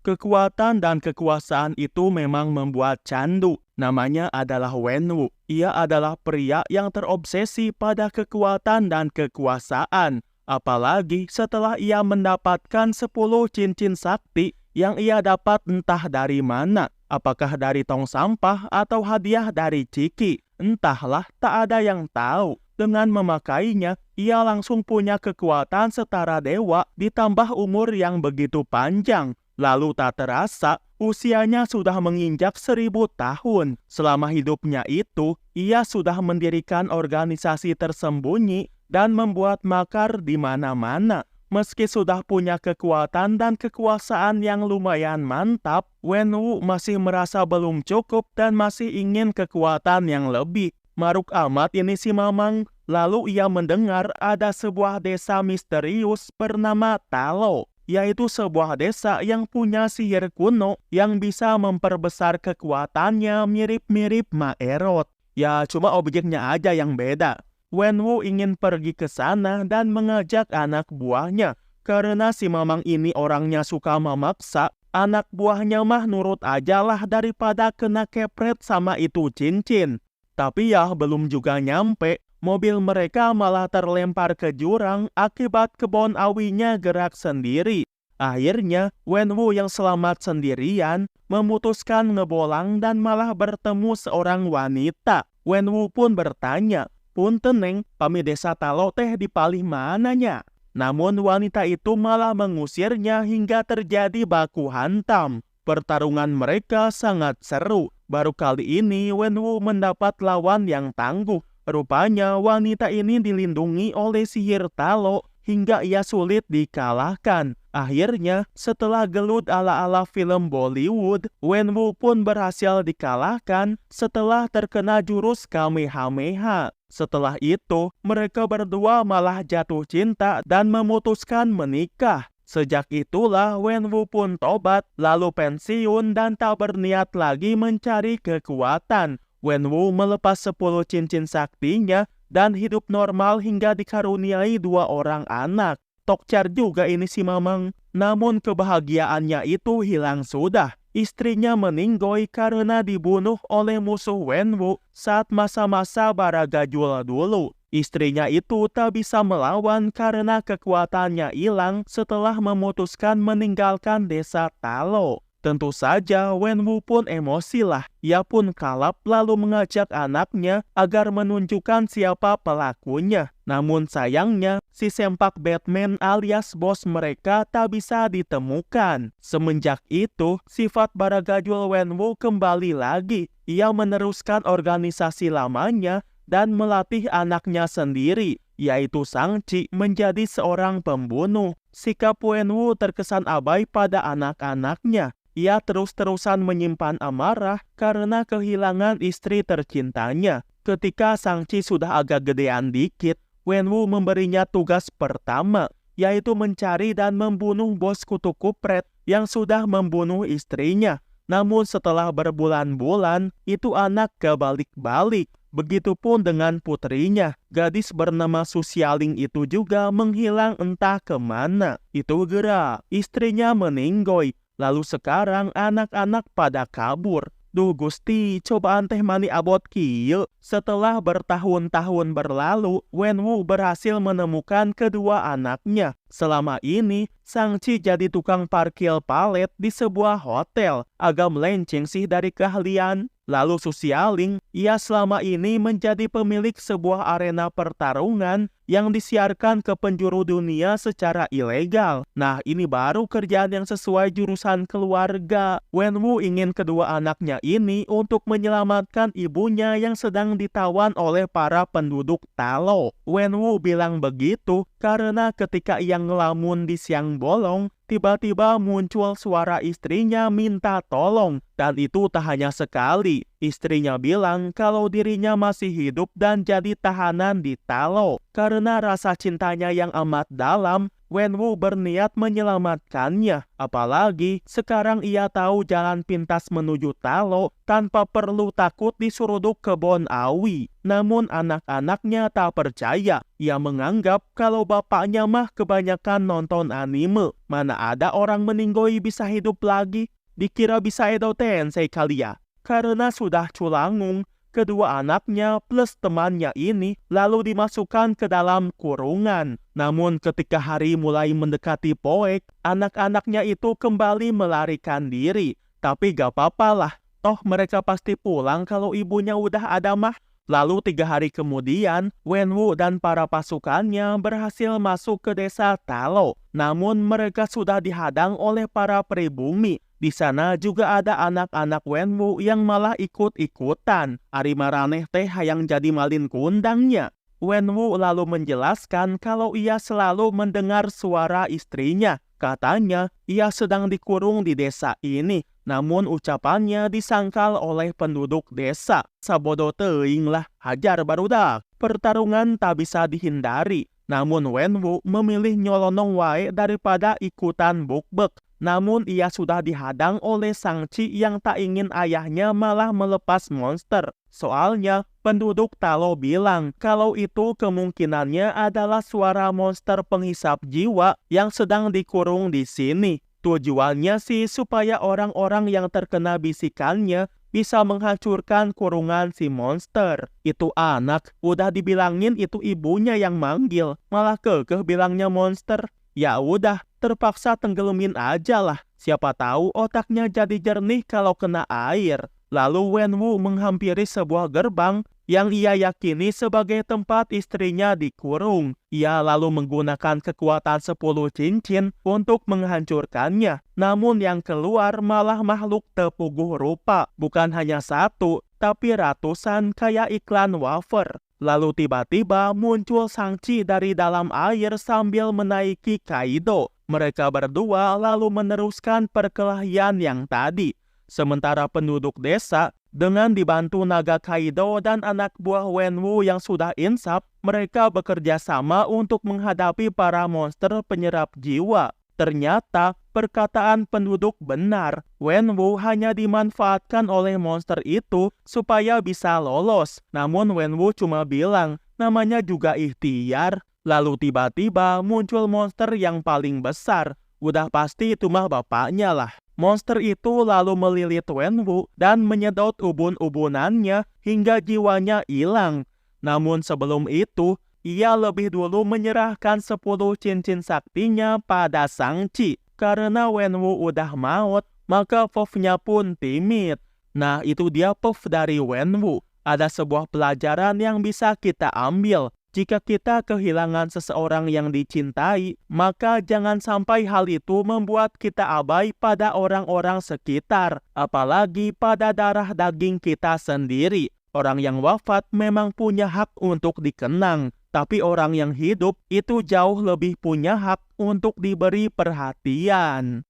Kekuatan dan kekuasaan itu memang membuat candu. Namanya adalah Wenwu. Ia adalah pria yang terobsesi pada kekuatan dan kekuasaan. Apalagi setelah ia mendapatkan 10 cincin sakti yang ia dapat entah dari mana. Apakah dari tong sampah atau hadiah dari Ciki. Entahlah, tak ada yang tahu. Dengan memakainya, ia langsung punya kekuatan setara dewa ditambah umur yang begitu panjang. Lalu tak terasa, usianya sudah menginjak 1000 tahun. Selama hidupnya itu, ia sudah mendirikan organisasi tersembunyi dan membuat makar di mana-mana. Meski sudah punya kekuatan dan kekuasaan yang lumayan mantap, Wenwu masih merasa belum cukup dan masih ingin kekuatan yang lebih. Maruk amat ini si Mamang. Lalu ia mendengar ada sebuah desa misterius bernama Talo, yaitu sebuah desa yang punya sihir kuno yang bisa memperbesar kekuatannya mirip-mirip Maerot. Ya, cuma objeknya aja yang beda. Wenwu ingin pergi ke sana dan mengajak anak buahnya. Karena si Mamang ini orangnya suka memaksa, anak buahnya mah nurut ajalah daripada kena kepret sama itu cincin. Tapi ya belum juga nyampe, mobil mereka malah terlempar ke jurang akibat kebun awinya gerak sendiri. Akhirnya, Wenwu yang selamat sendirian memutuskan ngebolang dan malah bertemu seorang wanita. Wenwu pun bertanya, "Punten neng, pami desa Talo teh di palih mananya?" Namun wanita itu malah mengusirnya hingga terjadi baku hantam. Pertarungan mereka sangat seru. Baru kali ini Wenwu mendapat lawan yang tangguh. Rupanya wanita ini dilindungi oleh sihir Talo hingga ia sulit dikalahkan. Akhirnya, setelah gelut ala-ala film Bollywood, Wenwu pun berhasil dikalahkan setelah terkena jurus Kamehameha. Setelah itu, mereka berdua malah jatuh cinta dan memutuskan menikah. Sejak itulah Wenwu pun tobat, lalu pensiun dan tak berniat lagi mencari kekuatan. Wenwu melepas 10 cincin saktinya dan hidup normal hingga dikaruniai 2 orang anak. Tokcar juga ini si Mamang. Namun kebahagiaannya itu hilang sudah. Istrinya meninggoy karena dibunuh oleh musuh Wenwu saat masa-masa Baragajul dulu. Istrinya itu tak bisa melawan karena kekuatannya hilang setelah memutuskan meninggalkan desa Talo. Tentu saja Wenwu pun emosilah. Ia pun kalap lalu mengajak anaknya agar menunjukkan siapa pelakunya. Namun sayangnya, si sempak Batman alias bos mereka tak bisa ditemukan. Semenjak itu, sifat Baragajul Wenwu kembali lagi. Ia meneruskan organisasi lamanya dan melatih anaknya sendiri, yaitu Sangci menjadi seorang pembunuh. Sikap Wenwu terkesan abai pada anak-anaknya. Ia terus-terusan menyimpan amarah karena kehilangan istri tercintanya. Ketika Sangci sudah agak gedean dikit, Wenwu memberinya tugas pertama, yaitu mencari dan membunuh bos kutu kupret yang sudah membunuh istrinya. Namun setelah berbulan-bulan, itu anak kebalik-balik. Begitupun dengan putrinya, gadis bernama Susyaling itu juga menghilang entah kemana. Itu gerak, istrinya meninggoy, lalu sekarang anak-anak pada kabur. Duh Gusti, cobaan teh mani abot kieu. Setelah bertahun-tahun berlalu, Wenwu berhasil menemukan kedua anaknya. Selama ini, Sangci jadi tukang parkir palet di sebuah hotel. Agak melenceng sih dari keahlian. Lalu Susyaling, ia selama ini menjadi pemilik sebuah arena pertarungan yang disiarkan ke penjuru dunia secara ilegal. Nah, ini baru kerjaan yang sesuai jurusan keluarga. Wenwu ingin kedua anaknya ini untuk menyelamatkan ibunya yang sedang ditawan oleh para penduduk Talo. Wenwu bilang begitu karena ketika ia ngelamun di siang bolong, tiba-tiba muncul suara istrinya minta tolong. Dan itu tak hanya sekali. Istrinya bilang kalau dirinya masih hidup dan jadi tahanan di Talo. Karena rasa cintanya yang amat dalam, Wenwu berniat menyelamatkannya. Apalagi sekarang ia tahu jalan pintas menuju Talo tanpa perlu takut diseruduk kebun awi. Namun anak-anaknya tak percaya. Ia menganggap kalau bapaknya mah kebanyakan nonton anime. Mana ada orang meninggoy bisa hidup lagi? Dikira bisa Edo Tensei kali ya. Karena sudah culangung, kedua anaknya plus temannya ini lalu dimasukkan ke dalam kurungan. Namun ketika hari mulai mendekati poek, anak-anaknya itu kembali melarikan diri. Tapi gak apa-apalah, toh mereka pasti pulang kalau ibunya udah ada mah. Lalu 3 hari kemudian, Wenwu dan para pasukannya berhasil masuk ke desa Talo. Namun mereka sudah dihadang oleh para pribumi. Di sana juga ada anak-anak Wenwu yang malah ikut-ikutan. Ari maraneh teh hayang jadi malin kundangnya. Wenwu lalu menjelaskan kalau ia selalu mendengar suara istrinya. Katanya ia sedang dikurung di desa ini. Namun ucapannya disangkal oleh penduduk desa. Sabodo teuing lah, hajar barudak. Pertarungan tak bisa dihindari. Namun Wenwu memilih nyolonong wae daripada ikutan bukbek. Namun ia sudah dihadang oleh Sangci yang tak ingin ayahnya malah melepas monster. Soalnya penduduk Talo bilang kalau itu kemungkinannya adalah suara monster penghisap jiwa yang sedang dikurung di sini. Tujuannya sih supaya orang-orang yang terkena bisikannya bisa menghancurkan kurungan si monster. Itu anak, udah dibilangin itu ibunya yang manggil, malah kekeh bilangnya monster. Ya udah, terpaksa tenggelamin aja lah. Siapa tahu otaknya jadi jernih kalau kena air. Lalu Wenwu menghampiri sebuah gerbang yang ia yakini sebagai tempat istrinya dikurung. Ia lalu menggunakan kekuatan 10 cincin untuk menghancurkannya. Namun yang keluar malah makhluk tepuguh rupa. Bukan hanya satu, tapi ratusan kayak iklan wafer. Lalu tiba-tiba muncul Sangci dari dalam air sambil menaiki Kaido. Mereka berdua lalu meneruskan perkelahian yang tadi. Sementara penduduk desa dengan dibantu naga Kaido dan anak buah Wenwu yang sudah insaf, mereka bekerja sama untuk menghadapi para monster penyerap jiwa. Ternyata perkataan penduduk benar. Wenwu hanya dimanfaatkan oleh monster itu supaya bisa lolos. Namun Wenwu cuma bilang, namanya juga ikhtiar. Lalu tiba-tiba muncul monster yang paling besar. Udah pasti itu mah bapaknya lah. Monster itu lalu melilit Wenwu dan menyedot ubun-ubunannya hingga jiwanya hilang. Namun sebelum itu, ia lebih dulu menyerahkan 10 cincin saktinya pada Sangci. Karena Wenwu udah maut, maka Puff-nya pun timid. Nah, itu dia Puff dari Wenwu. Ada sebuah pelajaran yang bisa kita ambil. Jika kita kehilangan seseorang yang dicintai, maka jangan sampai hal itu membuat kita abai pada orang-orang sekitar, apalagi pada darah daging kita sendiri. Orang yang wafat memang punya hak untuk dikenang, tapi orang yang hidup itu jauh lebih punya hak untuk diberi perhatian.